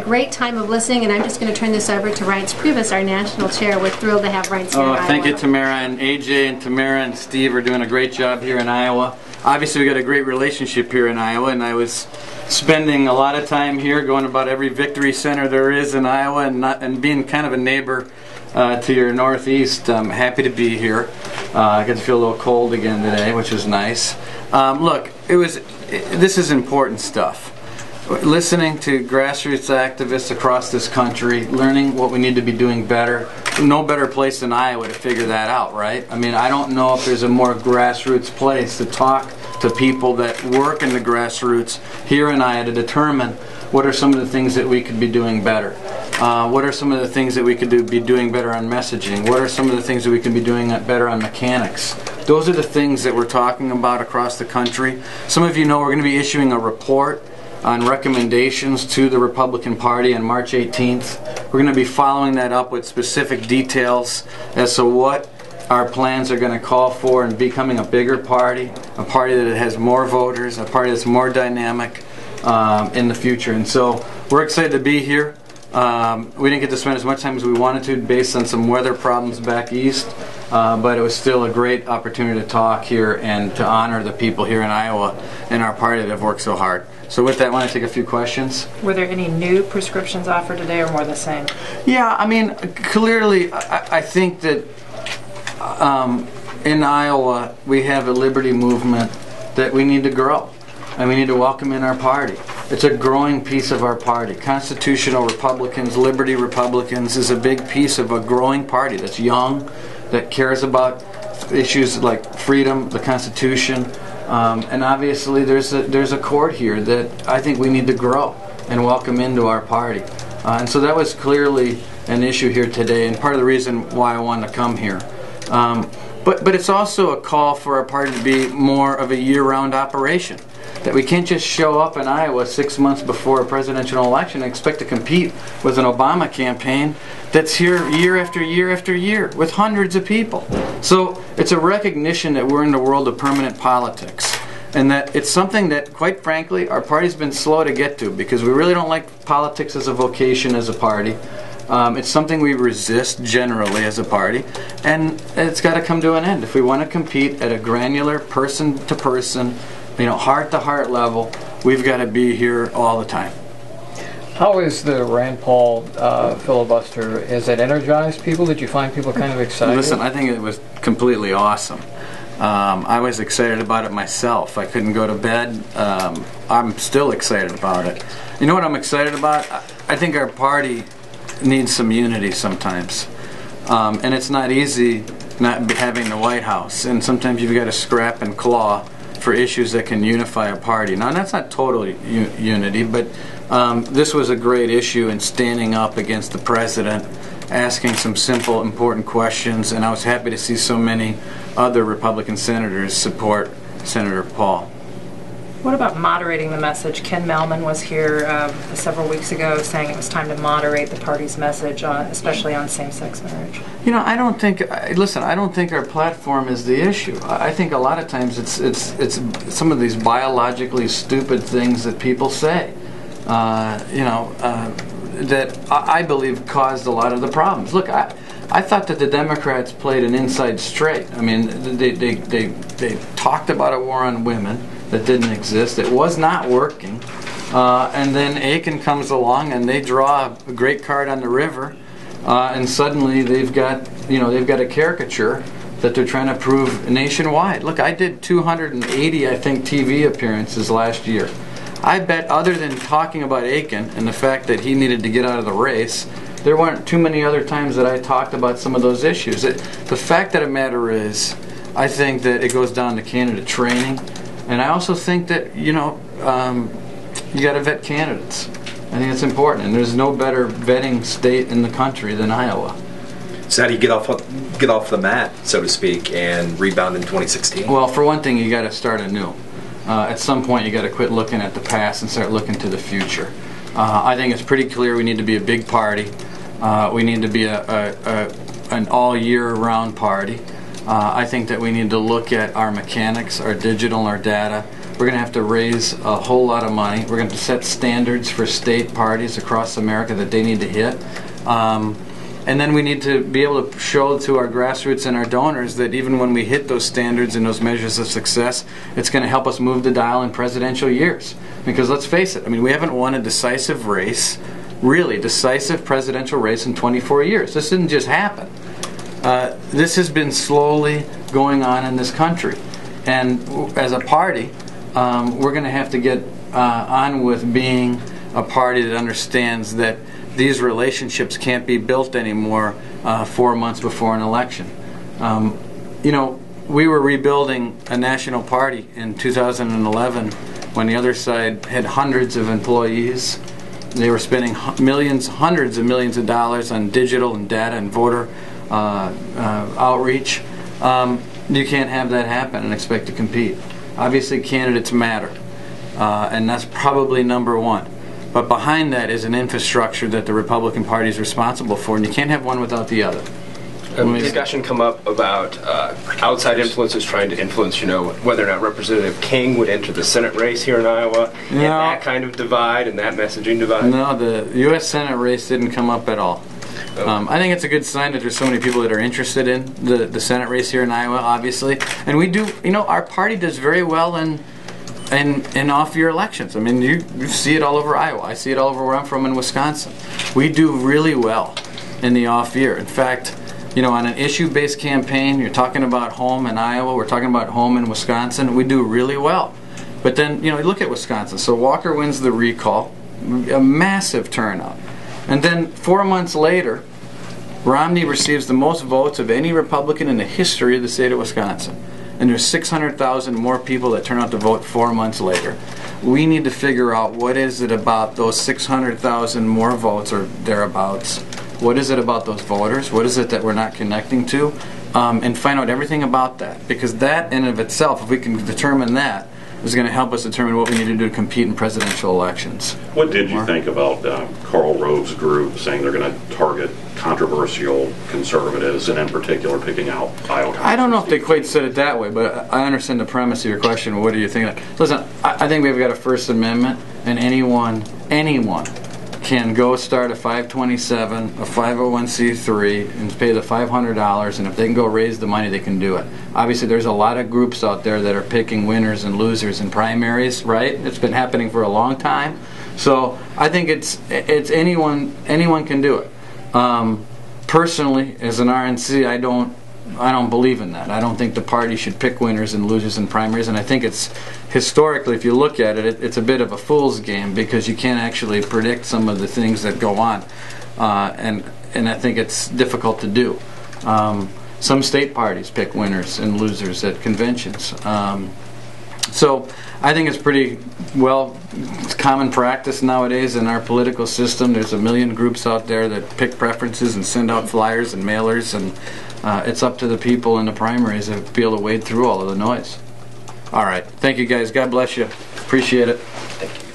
great time of listening, and I'm just going to turn this over to Reince Priebus, our national chair. We're thrilled to have Reince here in Iowa. Thank you, Tamara. And AJ and Tamara and Steve are doing a great job here in Iowa. Obviously, we got a great relationship here in Iowa, and I was spending a lot of time here, going about every victory center there is in Iowa, and being kind of a neighbor to your northeast. I'm happy to be here. I get to feel a little cold again today, which is nice. Look, this is important stuff. Listening to grassroots activists across this country, learning what we need to be doing better. No better place than Iowa to figure that out, right? I mean, I don't know if there's a more grassroots place to talk to people that work in the grassroots here in Iowa to determine what are some of the things that we could be doing better. What are some of the things that we could be doing better on messaging? What are some of the things that we could be doing better on mechanics? Those are the things that we're talking about across the country. Some of you know we're going to be issuing a report on recommendations to the Republican Party on March 18th. We're going to be following that up with specific details as to what our plans are going to call for in becoming a bigger party, a party that has more voters, a party that's more dynamic in the future. And so we're excited to be here. We didn't get to spend as much time as we wanted to based on some weather problems back east, but it was still a great opportunity to talk here and to honor the people here in Iowa and our party that have worked so hard. So with that, I want to take a few questions. Were there any new prescriptions offered today or more the same? Yeah, I mean, clearly, I think that in Iowa, we have a liberty movement that we need to grow, and we need to welcome in our party. It's a growing piece of our party. Constitutional Republicans, Liberty Republicans is a big piece of a growing party that's young, that cares about issues like freedom, the Constitution, and obviously there's a chord here that I think we need to grow and welcome into our party. And so that was clearly an issue here today, and part of the reason why I wanted to come here. But it's also a call for our party to be more of a year-round operation. That we can't just show up in Iowa 6 months before a presidential election and expect to compete with an Obama campaign that's here year after year after year with hundreds of people. So it's a recognition that we're in the world of permanent politics, and that it's something that, quite frankly, our party's been slow to get to because we really don't like politics as a vocation as a party. It's something we resist generally as a party, and it's got to come to an end. If we want to compete at a granular, person-to-person, heart-to-heart level, we've got to be here all the time. How is the Rand Paul filibuster? Has it energized people? Did you find people kind of excited? Listen, I think it was completely awesome. I was excited about it myself. I couldn't go to bed. I'm still excited about it. You know what I'm excited about? I think our party needs some unity sometimes. And it's not easy not having the White House. And sometimes you've got to scrap and claw for issues that can unify a party. Now, that's not total unity, but this was a great issue in standing up against the president, asking some simple, important questions, and I was happy to see so many other Republican senators support Senator Paul. What about moderating the message? Ken Mehlman was here several weeks ago saying it was time to moderate the party's message, especially on same-sex marriage. I don't think. Listen, I don't think our platform is the issue. I think a lot of times it's some of these biologically stupid things that people say. That I believe caused a lot of the problems. Look, I thought that the Democrats played an inside straight. I mean, they talked about a war on women that didn't exist. It was not working. And then Aiken comes along and they draw a great card on the river, and suddenly they've got a caricature that they're trying to prove nationwide. Look, I did 280, I think, TV appearances last year. I bet other than talking about Aiken and the fact that he needed to get out of the race, there weren't too many other times that I talked about some of those issues. The fact of the matter is, I think that it goes down to candidate training. And I also think that, you got to vet candidates. I think it's important. And there's no better vetting state in the country than Iowa. So how do you get off the mat, so to speak, and rebound in 2016? Well, for one thing, you got to start anew. At some point, you got to quit looking at the past and start looking to the future. I think it's pretty clear we need to be a big party. We need to be an all-year-round party. I think that we need to look at our mechanics, our digital, our data. We're going to have to raise a whole lot of money. We're going to set standards for state parties across America that they need to hit. And then we need to be able to show to our grassroots and our donors that even when we hit those standards and those measures of success, it's going to help us move the dial in presidential years. Because let's face it, I mean, we haven't won a decisive race, really decisive presidential race in 24 years. This didn't just happen. This has been slowly going on in this country. And as a party, we're going to have to get on with being a party that understands that these relationships can't be built anymore 4 months before an election. You know, we were rebuilding a national party in 2011 when the other side had hundreds of employees. They were spending millions, hundreds of millions of dollars on digital and data and voter outreach. You can't have that happen and expect to compete. Obviously, candidates matter, and that's probably number one. But behind that is an infrastructure that the Republican Party is responsible for, and you can't have one without the other. Discussion come up about outside influences trying to influence, whether or not Representative King would enter the Senate race here in Iowa, and that kind of divide and that messaging divide. No, the U.S. Senate race didn't come up at all. I think it's a good sign that there's so many people that are interested in the Senate race here in Iowa, obviously. And we do, our party does very well in off-year elections. I mean, you see it all over Iowa. I see it all over where I'm from in Wisconsin. We do really well in the off-year. In fact, on an issue-based campaign, you're talking about home in Iowa, we're talking about home in Wisconsin, we do really well. But then, look at Wisconsin. So Walker wins the recall, a massive turnout. And then 4 months later, Romney receives the most votes of any Republican in the history of the state of Wisconsin. And there's 600,000 more people that turn out to vote 4 months later. We need to figure out what is it about those 600,000 more votes or thereabouts. What is it about those voters? What is it that we're not connecting to? And find out everything about that. Because that in and of itself, if we can determine that, is going to help us determine what we need to do to compete in presidential elections. What did you think about Karl Rove's group saying they're going to target controversial conservatives and in particular picking out Iowa? I don't know if they quite said it that way, but I understand the premise of your question. What do you think? Listen, I think we've got a First Amendment, and anyone can go start a 527, a 501c3, and pay the $500, and if they can go raise the money, they can do it. Obviously, there's a lot of groups out there that are picking winners and losers in primaries, right? It's been happening for a long time. So I think it's anyone can do it. Personally, as an RNC, I don't believe in that. I don't think the party should pick winners and losers in primaries, and I think it's historically, if you look at it, it's a bit of a fool's game because you can't actually predict some of the things that go on, and I think it's difficult to do. Some state parties pick winners and losers at conventions. So I think it's pretty it's common practice nowadays in our political system. There's a million groups out there that pick preferences and send out flyers and mailers, and it's up to the people in the primaries to be able to wade through all of the noise. All right. Thank you, guys. God bless you. Appreciate it. Thank you.